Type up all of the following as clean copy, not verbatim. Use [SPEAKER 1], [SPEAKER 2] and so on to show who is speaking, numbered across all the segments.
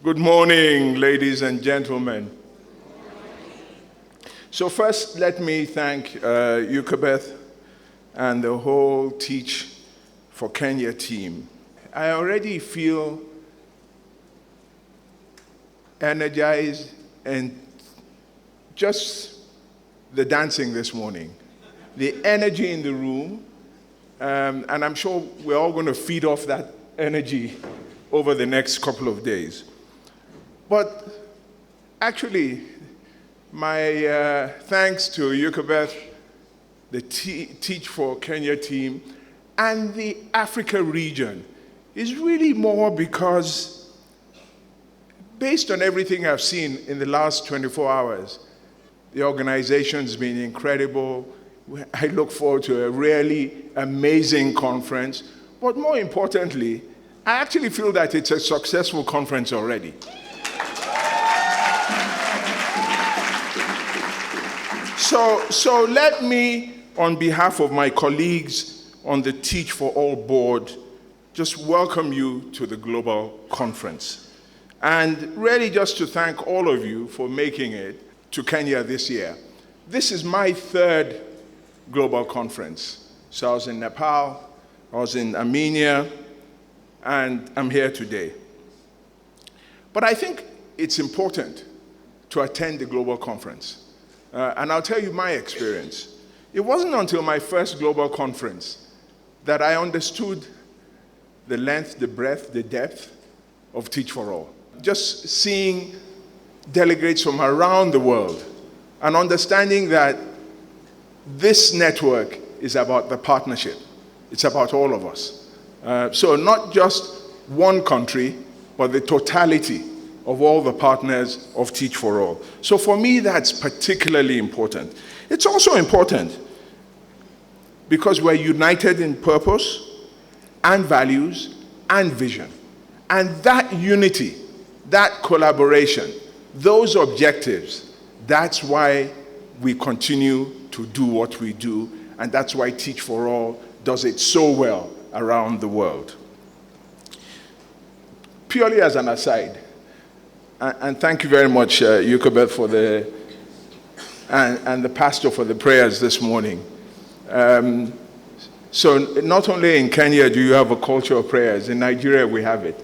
[SPEAKER 1] Good morning, ladies and gentlemen. So first, let me thank Euchabeth and the whole Teach for Kenya team. I already feel energized and just the dancing this morning, the energy in the room, and I'm sure we're all going to feed off that energy over the next couple of days. But actually, my thanks to Euchabeth, the Teach for Kenya team, and the Africa region is really more because, based on everything I've seen in the last 24 hours, the organization's been incredible. I look forward to a really amazing conference. But more importantly, I actually feel that it's a successful conference already. So let me, on behalf of my colleagues on the Teach for All board, just welcome you to the global conference. And really just to thank all of you for making it to Kenya this year. This is my third global conference. So I was in Nepal, I was in Armenia, and I'm here today. But I think it's important to attend the global conference. And I'll tell you my experience. It wasn't until my first global conference that I understood the length, the breadth, the depth of Teach for All. Just seeing delegates from around the world and understanding that this network is about the partnership. It's about all of us. So not just one country, but the totality of all the partners of Teach for All. So for me, that's particularly important. It's also important because we're united in purpose and values and vision. And that unity, that collaboration, those objectives, that's why we continue to do what we do, and that's why Teach for All does it so well around the world. Purely as an aside, and thank you very much, Euchabeth, for and the pastor for the prayers this morning. So not only in Kenya do you have a culture of prayers, in Nigeria we have it.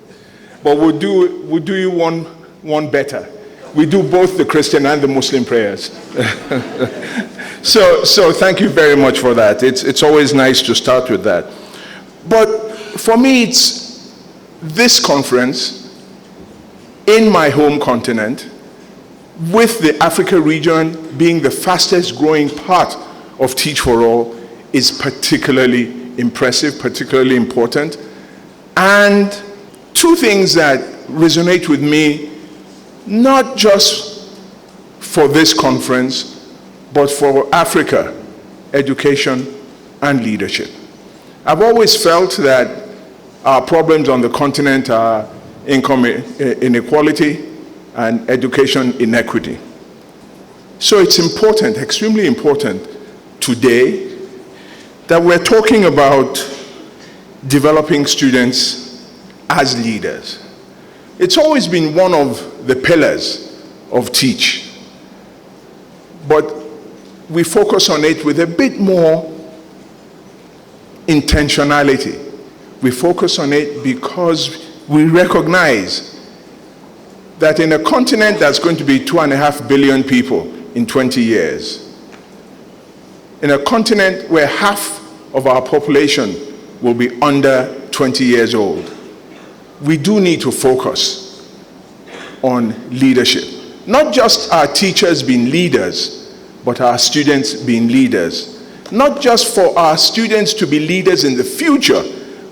[SPEAKER 1] But we'll do you one better. We do both the Christian and the Muslim prayers. So thank you very much for that. It's always nice to start with that. But for me, it's this conference in my home continent, with the Africa region being the fastest growing part of Teach for All, is particularly impressive, particularly important. And two things that resonate with me, not just for this conference, but for Africa, education and leadership. I've always felt that our problems on the continent are income inequality and education inequity. So it's important, extremely important today that we're talking about developing students as leaders. It's always been one of the pillars of Teach, but we focus on it with a bit more intentionality. We focus on it because we recognize that in a continent that's going to be 2.5 billion people in 20 years, in a continent where half of our population will be under 20 years old, we do need to focus on leadership. Not just our teachers being leaders, but our students being leaders. Not just for our students to be leaders in the future,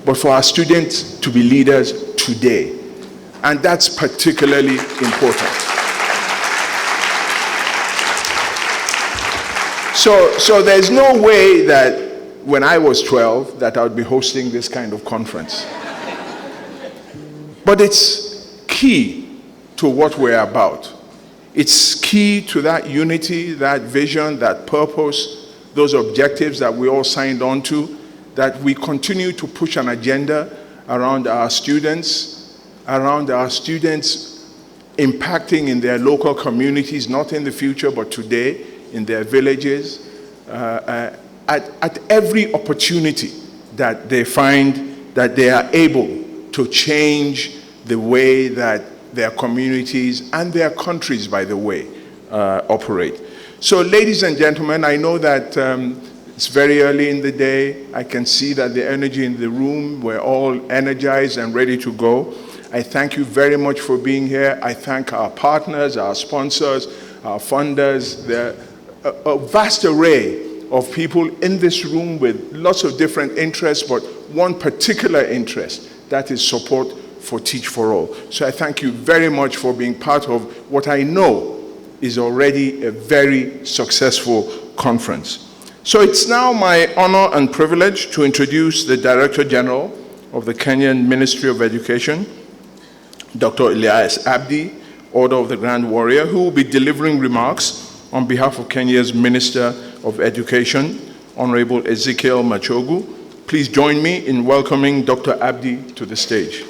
[SPEAKER 1] but for our students to be leaders today. And that's particularly important. So there's no way that when I was 12 that I would be hosting this kind of conference. But it's key to what we're about. It's key to that unity, that vision, that purpose, those objectives that we all signed on to, that we continue to push an agenda around our students impacting in their local communities, not in the future, but today, in their villages, at every opportunity that they find that they are able to change the way that their communities and their countries, by the way, operate. So, ladies and gentlemen, I know that it's very early in the day. I can see that the energy in the room, we're all energized and ready to go. I thank you very much for being here. I thank our partners, our sponsors, our funders, a vast array of people in this room with lots of different interests, but one particular interest, that is support for Teach for All. So I thank you very much for being part of what I know is already a very successful conference. So it's now my honor and privilege to introduce the Director General of the Kenyan Ministry of Education, Dr. Elias Abdi, Order of the Grand Warrior, who will be delivering remarks on behalf of Kenya's Minister of Education, Honorable Ezekiel Machogu. Please join me in welcoming Dr. Abdi to the stage.